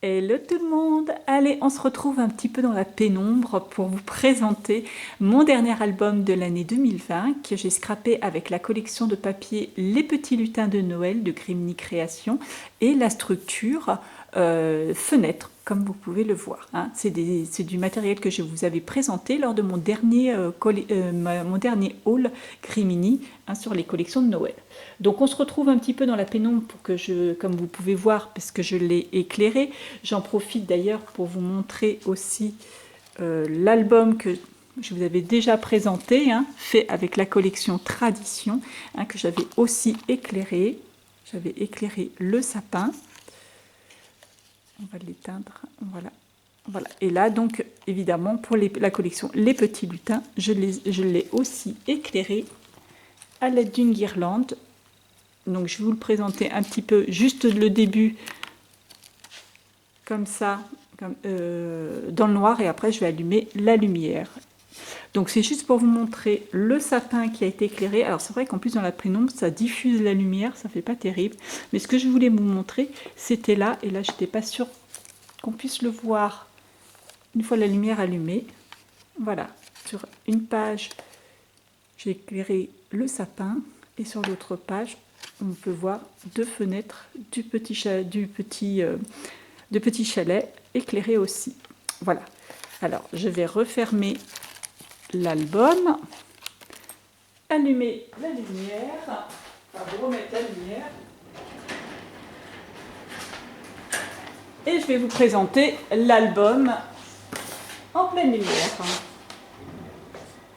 Hello tout le monde! Allez, on se retrouve un petit peu dans la pénombre pour vous présenter mon dernier album de l'année 2020 que j'ai scrappé avec la collection de papier Les Petits Lutins de Noël de Grimny Création et la structure fenêtre, comme vous pouvez le voir. Hein. C'est du matériel que je vous avais présenté lors de mon dernier haul Grimny hein, sur les collections de Noël. Donc on se retrouve un petit peu dans la pénombre pour que comme vous pouvez voir, parce que je l'ai éclairé. J'en profite d'ailleurs pour vous montrer aussi l'album que je vous avais déjà présenté, hein, fait avec la collection Tradition, hein, que j'avais aussi éclairé. J'avais éclairé le sapin. On va l'éteindre, voilà. Voilà. Et là, donc, évidemment, pour la collection Les Petits Lutins, je l'ai aussi éclairé à l'aide d'une guirlande. Donc, je vais vous le présenter un petit peu, juste le début, comme ça, dans le noir, et après, je vais allumer la lumière. Donc, c'est juste pour vous montrer le sapin qui a été éclairé. Alors, c'est vrai qu'en plus, dans la pénombre, ça diffuse la lumière, ça fait pas terrible. Mais ce que je voulais vous montrer, c'était là, et là, j'étais pas sûre qu'on puisse le voir une fois la lumière allumée. Voilà, sur une page, j'ai éclairé le sapin, et sur l'autre page, on peut voir deux fenêtres de petit chalet éclairé aussi. Voilà. Alors, je vais refermer l'album, allumer la lumière, enfin, remettre la lumière, et je vais vous présenter l'album en pleine lumière.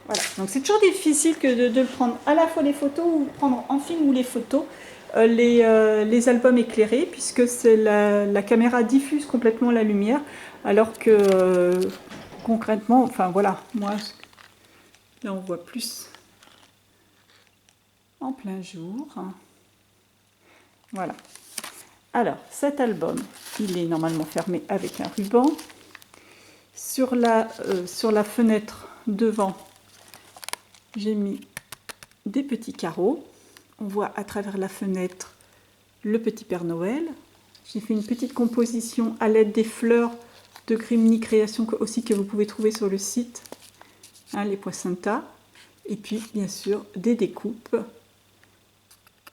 Voilà, donc c'est toujours difficile que de prendre à la fois les photos ou prendre en film ou les photos, les albums éclairés, puisque la caméra diffuse complètement la lumière, alors que concrètement, enfin voilà, moi là on voit plus en plein jour. Voilà. Alors cet album, il est normalement fermé avec un ruban. Sur la fenêtre devant, j'ai mis des petits carreaux. On voit à travers la fenêtre le petit Père Noël. J'ai fait une petite composition à l'aide des fleurs de Grimny Création aussi que vous pouvez trouver sur le site, hein, les poinsettias. Et puis bien sûr des découpes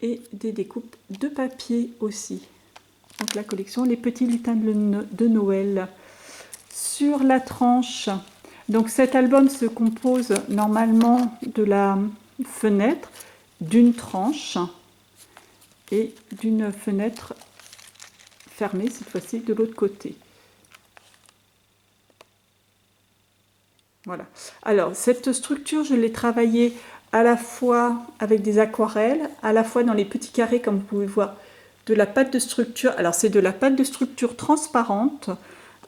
et des découpes de papier aussi. Donc la collection Les Petits Lutins de Noël. Sur la tranche, donc cet album se compose normalement de la fenêtre, d'une tranche et d'une fenêtre fermée, cette fois-ci de l'autre côté. Voilà. Alors, cette structure, je l'ai travaillée à la fois avec des aquarelles, à la fois dans les petits carrés, comme vous pouvez voir, de la pâte de structure. Alors, c'est de la pâte de structure transparente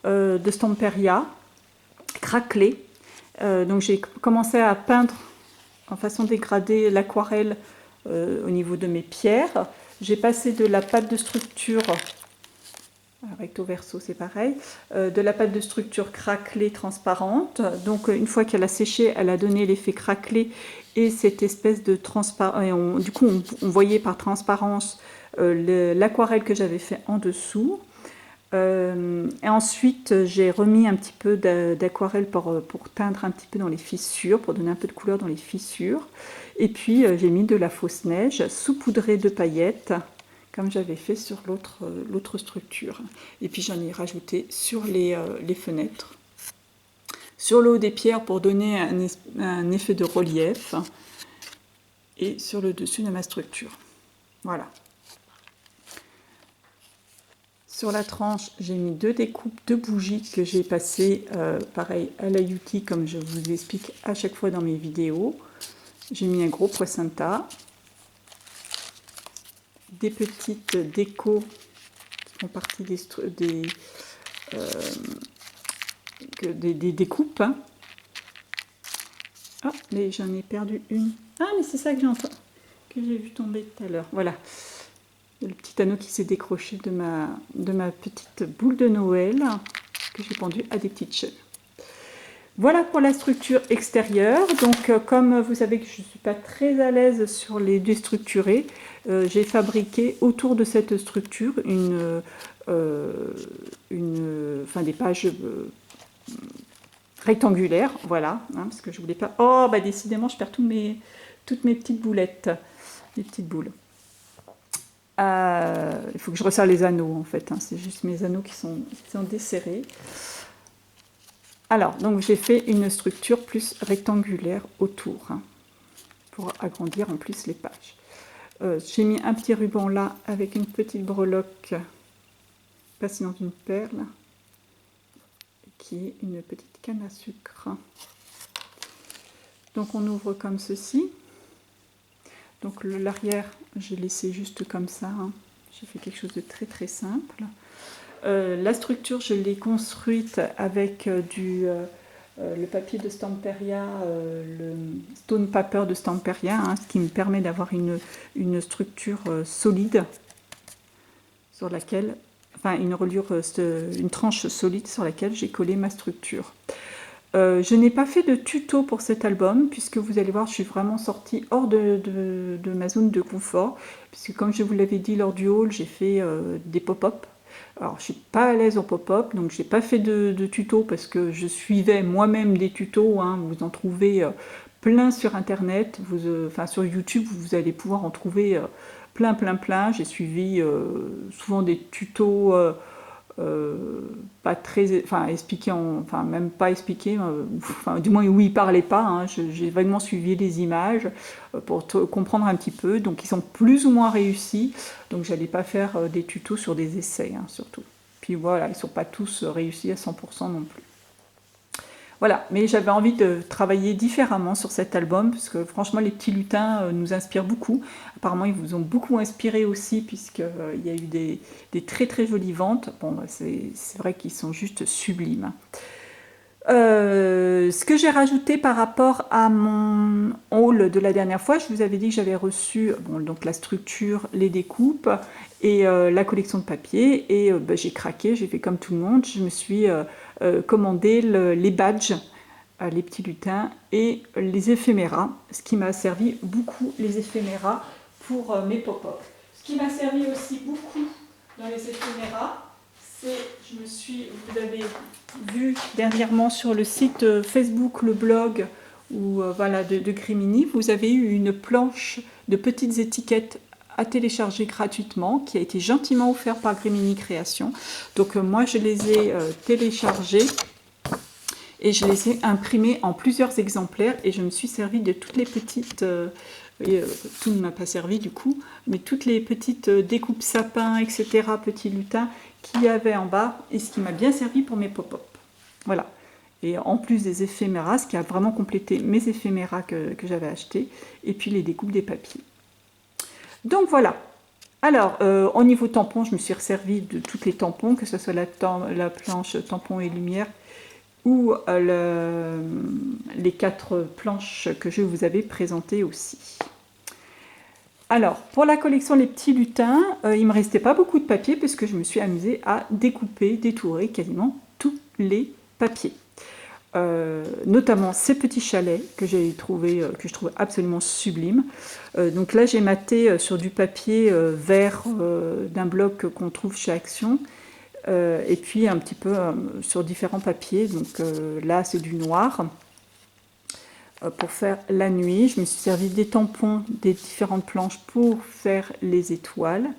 de Stamperia, craquelée. Donc, j'ai commencé à peindre en façon dégradée l'aquarelle au niveau de mes pierres. J'ai passé de la pâte de structure, recto verso c'est pareil, de la pâte de structure craquelée transparente. Donc une fois qu'elle a séché, elle a donné l'effet craquelé et cette espèce de transparence. Du coup, on voyait par transparence l'aquarelle que j'avais fait en dessous. Et ensuite, j'ai remis un petit peu d'aquarelle pour teindre un petit peu dans les fissures, pour donner un peu de couleur dans les fissures. Et puis, j'ai mis de la fausse neige saupoudrée de paillettes, comme j'avais fait sur l'autre structure. Et puis, j'en ai rajouté sur les fenêtres, sur le haut des pierres pour donner un effet de relief, et sur le dessus de ma structure. Voilà. Sur la tranche, j'ai mis deux découpes de bougies que j'ai passées, pareil, à la Yuti, comme je vous explique à chaque fois dans mes vidéos. J'ai mis un gros poinsettia, des petites décos qui font partie des découpes. Hein. Ah, mais j'en ai perdu une. Ah, mais c'est ça que j'ai vu tomber tout à l'heure. Voilà. Le petit anneau qui s'est décroché de ma petite boule de Noël que j'ai pendue à des petites chaînes. Voilà pour la structure extérieure. Donc comme vous savez que je ne suis pas très à l'aise sur les déstructurés, j'ai fabriqué autour de cette structure des pages rectangulaires, voilà, hein, parce que je voulais pas... Oh, bah décidément, je perds toutes mes petites boulettes, les petites boules. Il faut que je resserre les anneaux, en fait, hein, c'est juste mes anneaux qui sont desserrés. Alors, donc j'ai fait une structure plus rectangulaire autour, hein, pour agrandir en plus les pages. J'ai mis un petit ruban là, avec une petite breloque passée dans une perle, qui est une petite canne à sucre. Donc on ouvre comme ceci. Donc l'arrière, j'ai laissé juste comme ça, hein. J'ai fait quelque chose de très très simple. La structure, je l'ai construite avec le papier de Stamperia, le Stone Paper de Stamperia, hein, ce qui me permet d'avoir une structure solide sur laquelle, enfin une reliure, une tranche solide sur laquelle j'ai collé ma structure. Je n'ai pas fait de tuto pour cet album, puisque vous allez voir, je suis vraiment sortie hors de ma zone de confort, puisque comme je vous l'avais dit lors du haul, j'ai fait des pop-up. Alors, je ne suis pas à l'aise en pop-up, donc je n'ai pas fait de tuto, parce que je suivais moi-même des tutos, hein, vous en trouvez plein sur Internet, enfin sur YouTube, vous allez pouvoir en trouver plein. J'ai suivi souvent des tutos... pas très, enfin expliqué, enfin même pas expliqué, enfin du moins où ils parlaient pas, hein, j'ai vaguement suivi les images pour comprendre un petit peu, donc ils sont plus ou moins réussis, donc j'allais pas faire des tutos sur des essais, hein, surtout. Puis voilà, ils sont pas tous réussis à 100% non plus. Voilà, mais j'avais envie de travailler différemment sur cet album, parce que franchement, les petits lutins nous inspirent beaucoup. Apparemment, ils vous ont beaucoup inspiré aussi, puisqu'il y a eu des très très jolies ventes. Bon, bah, c'est vrai qu'ils sont juste sublimes. Ce que j'ai rajouté par rapport à mon haul de la dernière fois, je vous avais dit que j'avais reçu donc la structure, les découpes et la collection de papier, et bah, j'ai craqué, j'ai fait comme tout le monde, je me suis commandé les badges, les petits lutins et les éphéméras, ce qui m'a servi beaucoup, les éphéméras, pour mes pop-up. Ce qui m'a servi aussi beaucoup dans les éphéméras, vous avez vu dernièrement sur le site Facebook, le blog voilà, de Grimini, vous avez eu une planche de petites étiquettes à télécharger gratuitement, qui a été gentiment offert par Grimini Création. Donc moi je les ai téléchargées et je les ai imprimées en plusieurs exemplaires, et je me suis servi de toutes les petites... tout ne m'a pas servi du coup, mais toutes les petites découpes sapins, etc., petits lutins qu'il y avait en bas, et ce qui m'a bien servi pour mes pop-up. Voilà. Et en plus des éphéméras, ce qui a vraiment complété mes éphéméras que j'avais achetés, et puis les découpes des papiers. Donc voilà. Alors, au niveau tampon, je me suis resservi de toutes les tampons, que ce soit la planche tampon et lumière, ou les 4 planches que je vous avais présentées aussi. Alors, pour la collection Les Petits Lutins, il ne me restait pas beaucoup de papier, puisque je me suis amusée à découper, détourer quasiment tous les papiers. Notamment ces petits chalets que j'ai trouvé, que je trouve absolument sublimes. Donc là, j'ai maté sur du papier vert d'un bloc qu'on trouve chez Action, et puis un petit peu sur différents papiers. Donc là, c'est du noir. Pour faire la nuit, je me suis servi des tampons des différentes planches pour faire les étoiles.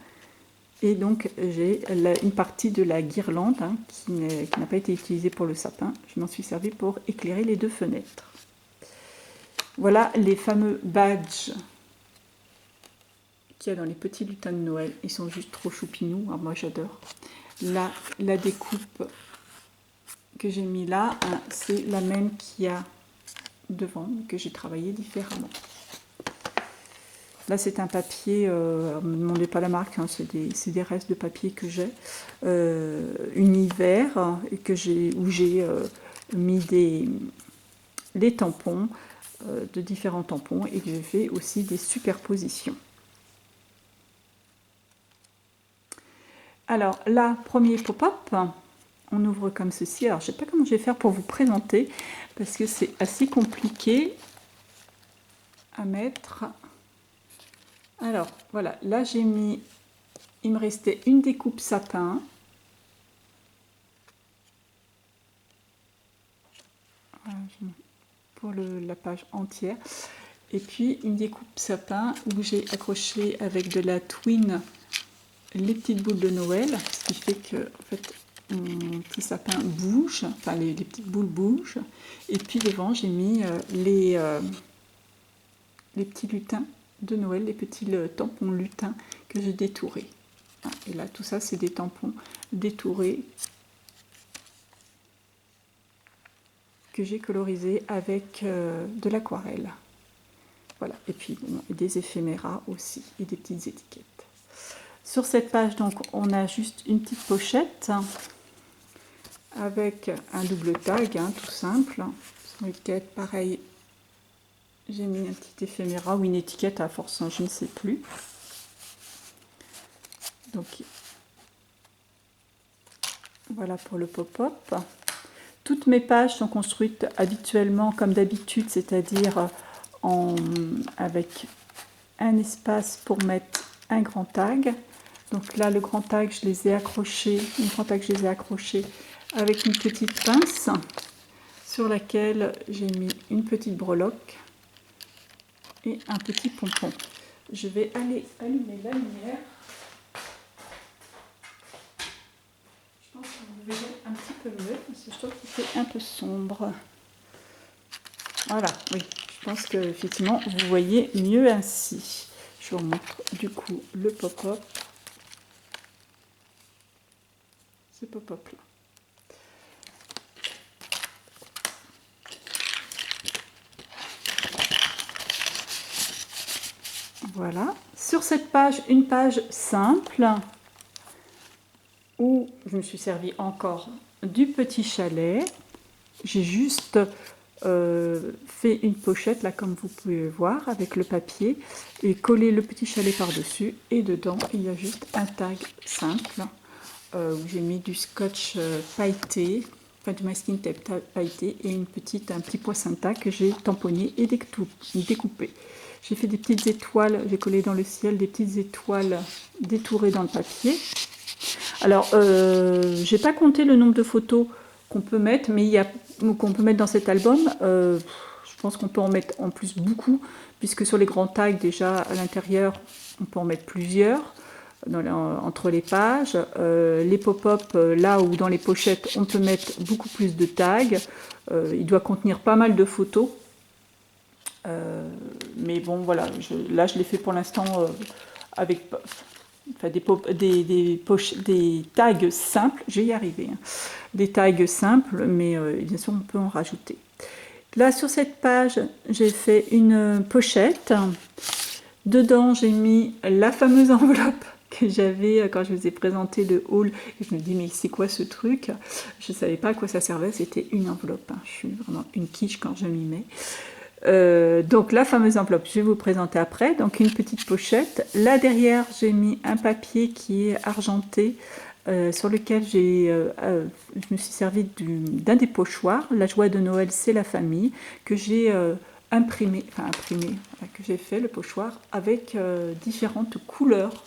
Et donc j'ai une partie de la guirlande, hein, qui n'a pas été utilisée pour le sapin. Je m'en suis servi pour éclairer les 2 fenêtres. Voilà les fameux badges qu'il y a dans les petits lutins de Noël. Ils sont juste trop choupinous, hein, moi j'adore. Là, la découpe que j'ai mis là, hein, c'est la même qu'il y a devant, que j'ai travaillé différemment. Là, c'est un papier, ne me demandez pas la marque, hein, c'est des restes de papier que j'ai, univers, où j'ai mis les tampons, de différents tampons, et que j'ai fait aussi des superpositions. Alors là, premier pop-up, on ouvre comme ceci. Alors je ne sais pas comment je vais faire pour vous présenter, parce que c'est assez compliqué à mettre. Alors voilà, là j'ai mis, il me restait une découpe sapin, Voilà, pour la page entière. Et puis une découpe sapin où j'ai accroché avec de la twine les petites boules de Noël, ce qui fait que en fait, mon petit sapin bouge, enfin les petites boules bougent. Et puis devant, j'ai mis les petits lutins de Noël, les petits tampons lutins que j'ai détourés. Et là, tout ça, c'est des tampons détourés que j'ai colorisés avec de l'aquarelle. Voilà. Et puis bon, des éphéméras aussi et des petites étiquettes. Sur cette page, donc, on a juste une petite pochette avec un double tag, hein, tout simple. Sur l'étiquette, pareil, j'ai mis un petit éphéméra ou une étiquette à force, hein, je ne sais plus. Donc, voilà pour le pop-up. Toutes mes pages sont construites habituellement comme d'habitude, c'est-à-dire avec un espace pour mettre un grand tag. Donc là, le grand tag, je les ai accrochés, avec une petite pince sur laquelle j'ai mis une petite breloque et un petit pompon. Je vais aller allumer la lumière. Je pense que vous verrez un petit peu mieux, parce que je trouve qu'il fait un peu sombre. Voilà, oui, je pense que effectivement vous voyez mieux ainsi. Je vous montre du coup le pop-up. Ce pop-up là. Voilà. Sur cette page, une page simple où je me suis servi encore du petit chalet. J'ai juste fait une pochette là comme vous pouvez voir avec le papier et collé le petit chalet par dessus et dedans il y a juste un tag simple où j'ai mis du scotch pailleté, enfin du masking tape pailleté et un petit poinsettia que j'ai tamponné et découpé. J'ai fait des petites étoiles, j'ai collé dans le ciel des petites étoiles détourées dans le papier. Alors, j'ai pas compté le nombre de photos qu'on peut mettre, mais qu'on peut mettre dans cet album. Je pense qu'on peut en mettre en plus beaucoup, puisque sur les grands tags déjà à l'intérieur, on peut en mettre plusieurs entre les pages. Les pop-up, là où dans les pochettes, on peut mettre beaucoup plus de tags. Il doit contenir pas mal de photos. Mais bon, voilà, là je l'ai fait pour l'instant avec enfin, des tags simples, je vais y arriver, hein. Des tags simples, mais bien sûr on peut en rajouter. Là sur cette page, j'ai fait une pochette. Dedans j'ai mis la fameuse enveloppe que j'avais quand je vous ai présenté le haul. Et je me dis mais c'est quoi ce truc? Je ne savais pas à quoi ça servait, c'était une enveloppe, hein. Je suis vraiment une quiche quand je m'y mets. Donc la fameuse enveloppe, je vais vous présenter après. Donc une petite pochette. Là derrière, j'ai mis un papier qui est argenté sur lequel je me suis servi d'un des pochoirs. La joie de Noël, c'est la famille, que j'ai imprimé, que j'ai fait le pochoir avec différentes couleurs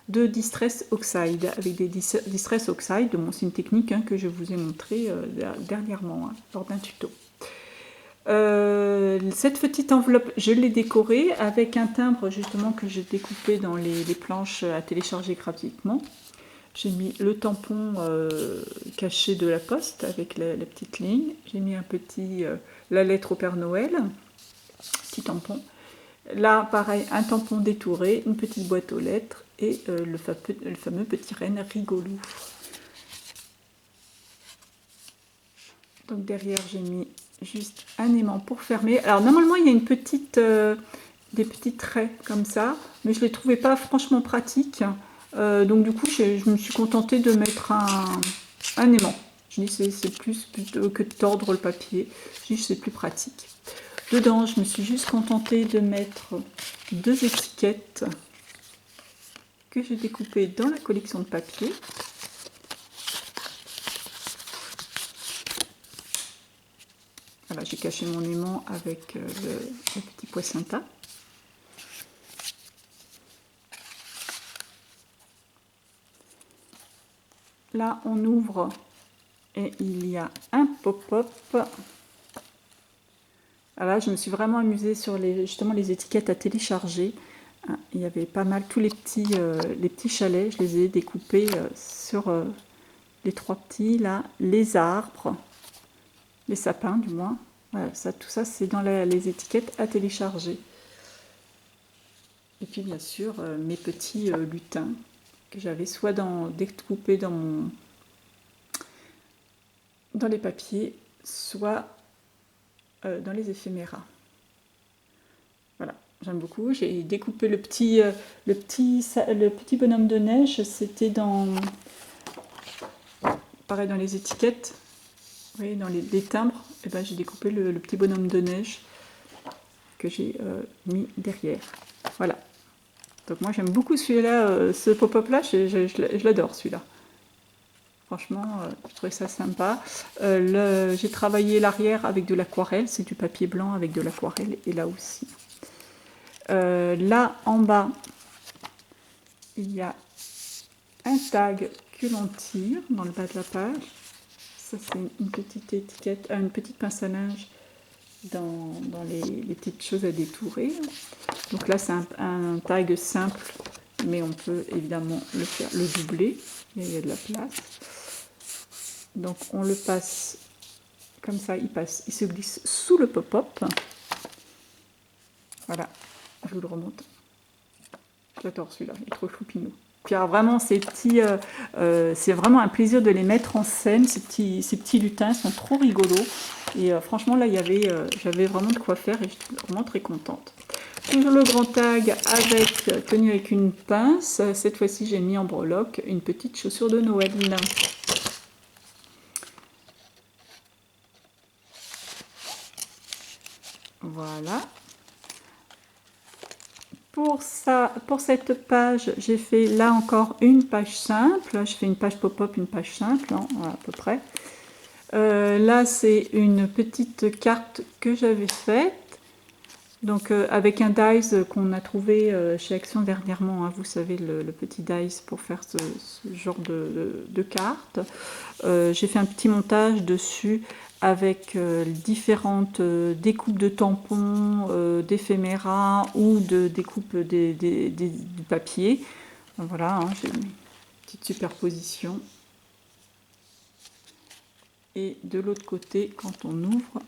de Distress Oxide, avec des Distress Oxide de mon signe technique, hein, que je vous ai montré dernièrement, hein, lors d'un tuto. Cette petite enveloppe, je l'ai décorée avec un timbre justement que j'ai découpé dans les planches à télécharger gratuitement. J'ai mis le tampon caché de la poste avec la petite ligne. J'ai mis la lettre au Père Noël, petit tampon. Là, pareil, un tampon détouré, une petite boîte aux lettres et le fameux petit renne rigolo. Donc derrière, j'ai mis juste un aimant pour fermer. Alors normalement il y a des petits traits comme ça, mais je ne les trouvais pas franchement pratiques. Donc du coup je me suis contentée de mettre un aimant. Je dis c'est plus plutôt que de tordre le papier. Je dis c'est plus pratique. Dedans je me suis juste contentée de mettre deux étiquettes que j'ai découpées dans la collection de papier. Voilà, j'ai caché mon aimant avec le petit poinsettia. Là, on ouvre et il y a un pop-up Alors là, je me suis vraiment amusée sur justement les étiquettes à télécharger. Hein, il y avait pas mal, tous les petits chalets, je les ai découpés sur les trois petits, là, les arbres, les sapins du moins. Voilà, ça, tout ça, c'est dans les étiquettes à télécharger. Et puis bien sûr, mes petits lutins que j'avais soit découpés dans les papiers, soit dans les éphéméras. Voilà, j'aime beaucoup. J'ai découpé le petit bonhomme de neige. C'était pareil dans les étiquettes, vous voyez, dans les timbres. Et ben, j'ai découpé le petit bonhomme de neige que j'ai mis derrière. Voilà. Donc moi j'aime beaucoup celui-là, ce pop-up là, je l'adore celui-là. Franchement, je trouvais ça sympa. J'ai travaillé l'arrière avec de l'aquarelle, c'est du papier blanc avec de l'aquarelle, et là aussi. Là en bas, il y a un tag que l'on tire dans le bas de la page. Ça c'est une petite étiquette, une petite pince à linge dans les petites choses à détourer. Donc là c'est un tag simple, mais on peut évidemment le doubler, il y a de la place. Donc on le passe comme ça, il se glisse sous le pop-up. Voilà, je vous le remonte. J'adore celui-là, il est trop choupinou. Puis alors vraiment ces petits, c'est vraiment un plaisir de les mettre en scène. Ces petits lutins sont trop rigolos. Et franchement là, j'avais vraiment de quoi faire et j'étais vraiment très contente. Toujours le grand tag tenu avec une pince. Cette fois-ci, j'ai mis en breloque une petite chaussure de Noël. Voilà. Pour cette page, j'ai fait là encore une page simple. Je fais une page pop-up, une page simple, hein, voilà, à peu près. Là, c'est une petite carte que j'avais faite. Donc, avec un dies qu'on a trouvé chez Action dernièrement. Hein, vous savez, le petit dies pour faire ce genre de carte. J'ai fait un petit montage dessus avec différentes découpes de tampons, d'éphéméras ou de découpes du papier. Voilà, hein, j'ai une petite superposition. Et de l'autre côté, quand on ouvre,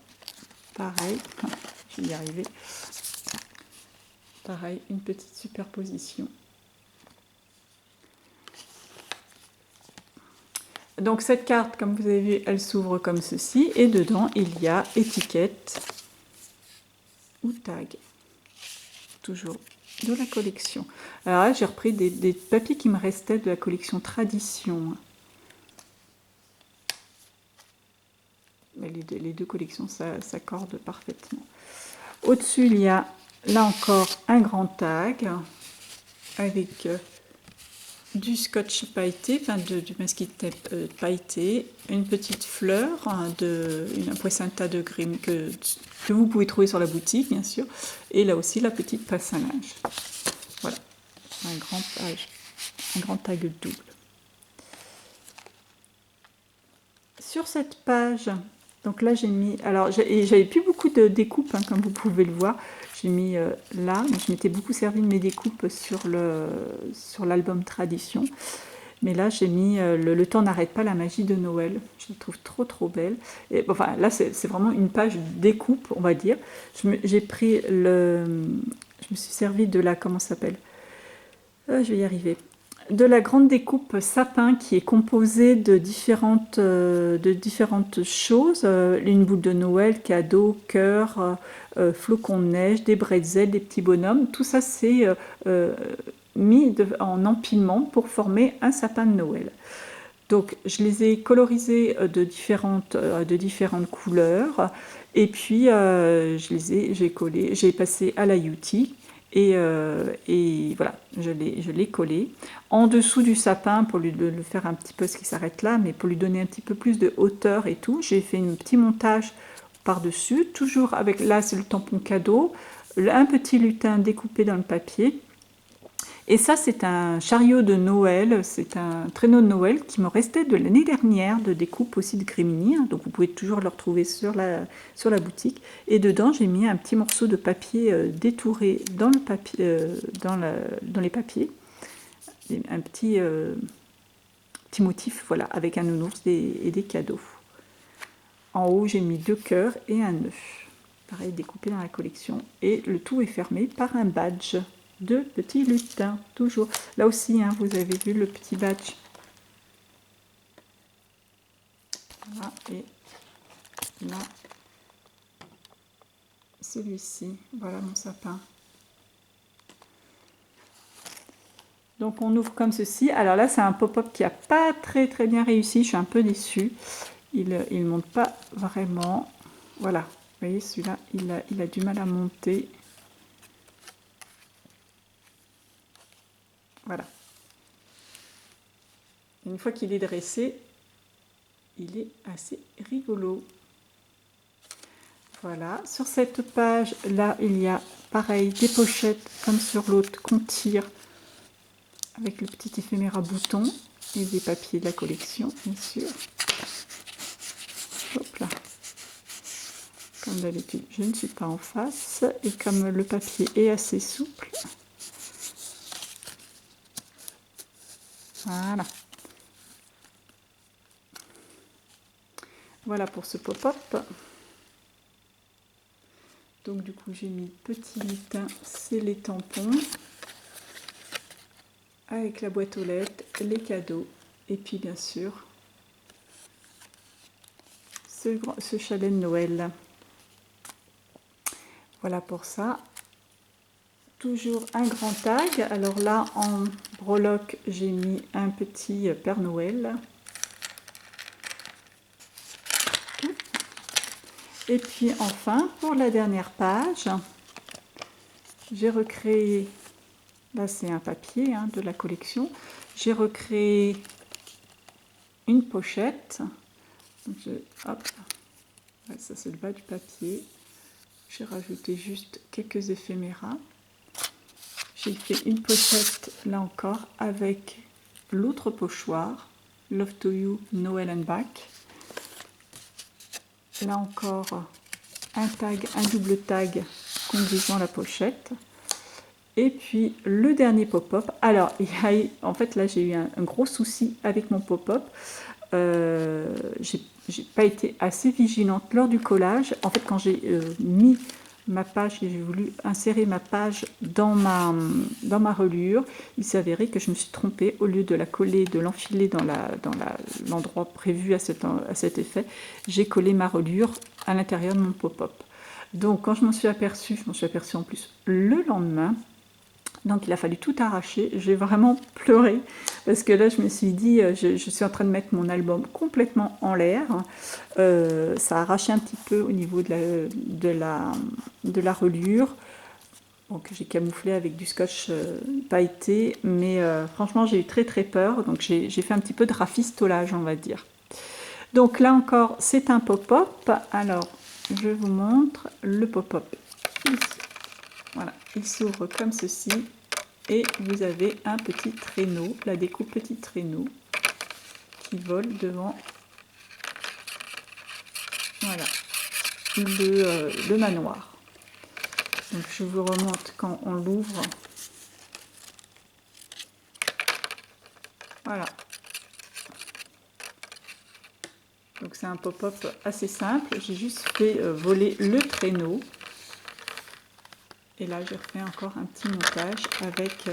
pareil, je vais y arriver, pareil, une petite superposition. Donc cette carte, comme vous avez vu, elle s'ouvre comme ceci, et dedans il y a étiquette ou tag, toujours de la collection. Alors là, j'ai repris des papiers qui me restaient de la collection Tradition. Mais les deux collections s'accordent parfaitement. Au-dessus, il y a là encore un grand tag avec du scotch pailleté, enfin du masking tape pailleté, une petite fleur, un poisson-tas de Grimm que vous pouvez trouver sur la boutique, bien sûr, et là aussi la petite pince à linge. Voilà, un grand tag double. Sur cette page, donc là j'ai mis, alors j'avais plus beaucoup de découpes, hein, comme vous pouvez le voir. J'ai mis là, je m'étais beaucoup servi de mes découpes sur l'album Tradition. Mais là, j'ai mis le temps n'arrête pas la magie de Noël. Je la trouve trop trop belle. Et, enfin, là, c'est vraiment une page découpe, on va dire. J'ai pris je me suis servi de la, comment ça s'appelle, je vais y arriver. De la grande découpe sapin qui est composée de différentes choses. Une boule de Noël, cadeau, cœur, flocons de neige, des bretzels, des petits bonhommes. Tout ça, c'est mis en empilement pour former un sapin de Noël. Donc je les ai colorisés de différentes couleurs et puis j'ai collé, j'ai passé à la UT et voilà, je l'ai collé en dessous du sapin pour le faire un petit peu ce qui s'arrête là, mais pour lui donner un petit peu plus de hauteur et tout. J'ai fait un petit montage par-dessus, toujours avec, là c'est le tampon cadeau, un petit lutin découpé dans le papier. Et ça, c'est un chariot de Noël, c'est un traîneau de Noël qui me restait de l'année dernière, de découpe aussi de Grimini, hein, donc vous pouvez toujours le retrouver sur la boutique. Et dedans, j'ai mis un petit morceau de papier détouré dans, le papier, dans les papiers, un petit motif, voilà, avec un nounours et des cadeaux. En haut, j'ai mis 2 cœurs et un œuf, pareil, découpé dans la collection. Et le tout est fermé par un badge de petits lutins, toujours. Là aussi, hein, vous avez vu le petit badge. Voilà, et là, celui-ci. Voilà mon sapin. Donc on ouvre comme ceci. Alors là, c'est un pop-up qui n'a pas très bien réussi. Je suis un peu déçue. Il ne monte pas vraiment. Voilà. Vous voyez, celui-là, il a du mal à monter. Voilà. Une fois qu'il est dressé, il est assez rigolo. Voilà. Sur cette page, là, il y a pareil des pochettes comme sur l'autre qu'on tire avec le petit éphémère à boutons et des papiers de la collection, bien sûr. Hop là. Comme d'habitude, je ne suis pas en face et comme le papier est assez souple, voilà. Voilà pour ce pop-up. Donc du coup, j'ai mis petit lutin, c'est les tampons, avec la boîte aux lettres, les cadeaux, et puis bien sûr, ce chalet de Noël. Voilà pour ça. Toujours un grand tag. Alors là, en breloque, j'ai mis un petit Père Noël. Et puis enfin, pour la dernière page, j'ai recréé, là c'est un papier hein, de la collection, j'ai recréé une pochette. Donc hop, ouais, ça c'est le bas du papier. J'ai rajouté juste quelques éphéméras. J'ai fait une pochette, là encore, avec l'autre pochoir, Love to You, Noël and Back. Là encore, un tag, un double tag conduisant la pochette. Et puis, le dernier pop-up. Alors, en fait, là, j'ai eu un gros souci avec mon pop-up. J'ai pas été assez vigilante lors du collage. En fait, quand j'ai mis ma page, j'ai voulu insérer ma page dans ma reliure, il s'est avéré que je me suis trompée. Au lieu de la coller, de l'enfiler dans l'endroit prévu à cet effet, j'ai collé ma reliure à l'intérieur de mon pop-up. Donc quand je m'en suis aperçue en plus le lendemain. Donc il a fallu tout arracher, j'ai vraiment pleuré parce que là je me suis dit, je suis en train de mettre mon album complètement en l'air, ça a arraché un petit peu au niveau de la reliure, donc j'ai camouflé avec du scotch pailleté, mais franchement j'ai eu très peur, donc j'ai fait un petit peu de rafistolage on va dire. Donc là encore c'est un pop-up, alors je vous montre le pop-up ici. Voilà, il s'ouvre comme ceci et vous avez un petit traîneau, la découpe petit traîneau qui vole devant voilà, le manoir. Donc je vous remonte quand on l'ouvre. Voilà. Donc c'est un pop-up assez simple, j'ai juste fait voler le traîneau. Et là, je refais encore un petit montage avec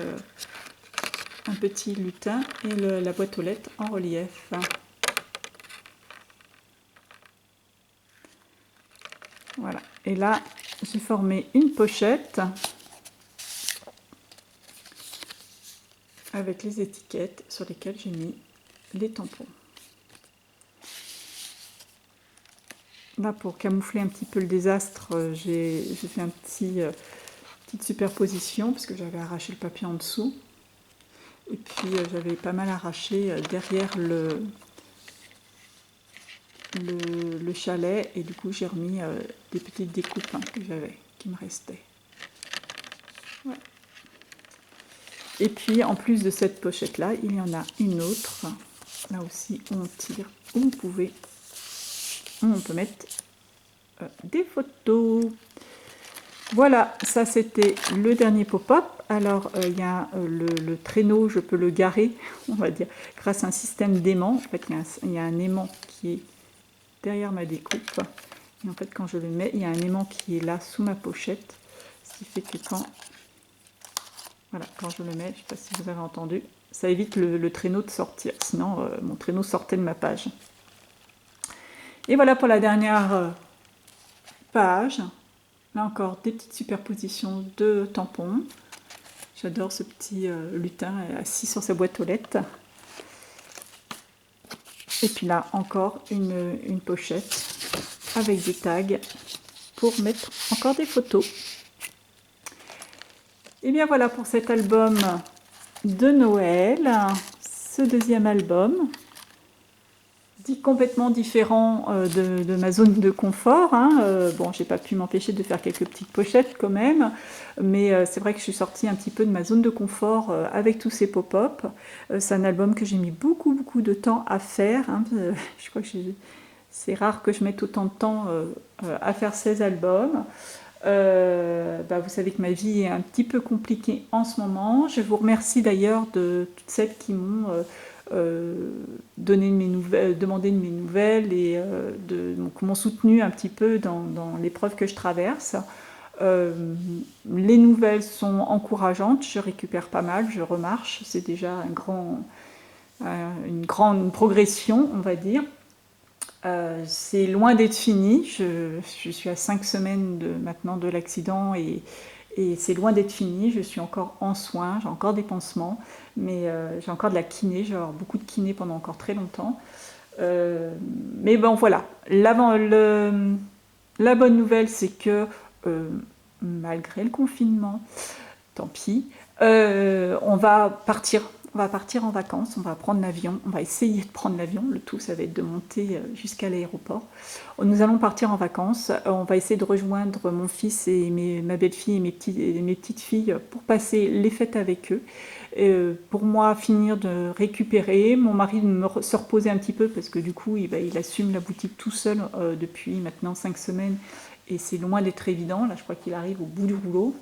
un petit lutin et la boîte aux lettres en relief. Voilà. Et là, j'ai formé une pochette avec les étiquettes sur lesquelles j'ai mis les tampons. Là, pour camoufler un petit peu le désastre, j'ai fait un petite superposition parce que j'avais arraché le papier en dessous. Et puis j'avais pas mal arraché derrière le chalet et du coup j'ai remis des petites découpes que j'avais, qui me restaient. Ouais. Et puis en plus de cette pochette là, il y en a une autre. Là aussi on tire, où vous pouvez, on peut mettre des photos. Voilà, ça c'était le dernier pop-up. Alors il y a le traîneau, je peux le garer, on va dire, grâce à un système d'aimant. En fait, il y a un aimant qui est derrière ma découpe. Et en fait, quand je le mets, il y a un aimant qui est là sous ma pochette. Ce qui fait que voilà, quand je le mets, je ne sais pas si vous avez entendu, ça évite le traîneau de sortir. Sinon, mon traîneau sortait de ma page. Et voilà pour la dernière page. Là encore, des petites superpositions de tampons. J'adore ce petit lutin assis sur sa boîte aux lettres. Et puis là, encore une pochette avec des tags pour mettre encore des photos. Et bien voilà pour cet album de Noël. Ce deuxième album, dit complètement différent de ma zone de confort. Bon, j'ai pas pu m'empêcher de faire quelques petites pochettes quand même, mais c'est vrai que je suis sortie un petit peu de ma zone de confort avec tous ces pop-up. C'est un album que j'ai mis beaucoup de temps à faire. Je crois que c'est rare que je mette autant de temps à faire ces albums. Vous savez que ma vie est un petit peu compliquée en ce moment. Je vous remercie d'ailleurs de toutes celles qui m'ont demandé de mes nouvelles et m'ont soutenu un petit peu dans l'épreuve que je traverse. Les nouvelles sont encourageantes, je récupère pas mal, je remarche, c'est déjà une grande progression, on va dire. C'est loin d'être fini, je suis à 5 semaines maintenant de l'accident et c'est loin d'être fini, je suis encore en soins, j'ai encore des pansements, mais j'ai encore de la kiné, je vais avoir beaucoup de kiné pendant encore très longtemps. Mais bon voilà, la bonne nouvelle c'est que malgré le confinement, tant pis, on va partir en vacances, on va prendre l'avion, on va essayer de prendre l'avion, le tout ça va être de monter jusqu'à l'aéroport. Nous allons partir en vacances, on va essayer de rejoindre mon fils et ma belle-fille et mes petites filles pour passer les fêtes avec eux. Pour moi, finir de récupérer, mon mari se reposer un petit peu parce que du coup, il assume la boutique tout seul depuis maintenant 5 semaines et c'est loin d'être évident, là je crois qu'il arrive au bout du rouleau.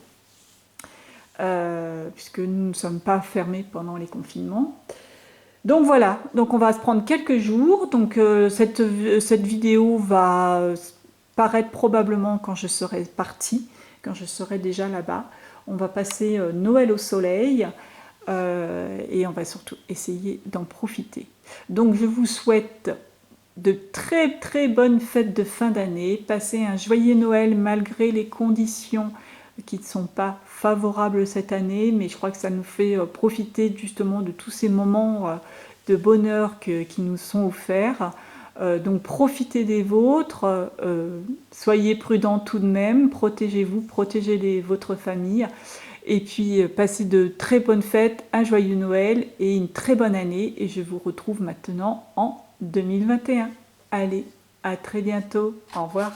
Puisque nous ne sommes pas fermés pendant les confinements. Donc voilà, donc on va se prendre quelques jours. Donc cette vidéo va paraître probablement quand je serai partie, quand je serai déjà là-bas. On va passer Noël au soleil et on va surtout essayer d'en profiter. Donc je vous souhaite de très bonnes fêtes de fin d'année. Passez un joyeux Noël malgré les conditions qui ne sont pas favorables cette année, mais je crois que ça nous fait profiter justement de tous ces moments de bonheur qui nous sont offerts. Donc profitez des vôtres, soyez prudents tout de même, protégez-vous, protégez votre famille, et puis passez de très bonnes fêtes, un joyeux Noël et une très bonne année, et je vous retrouve maintenant en 2021. Allez, à très bientôt, au revoir.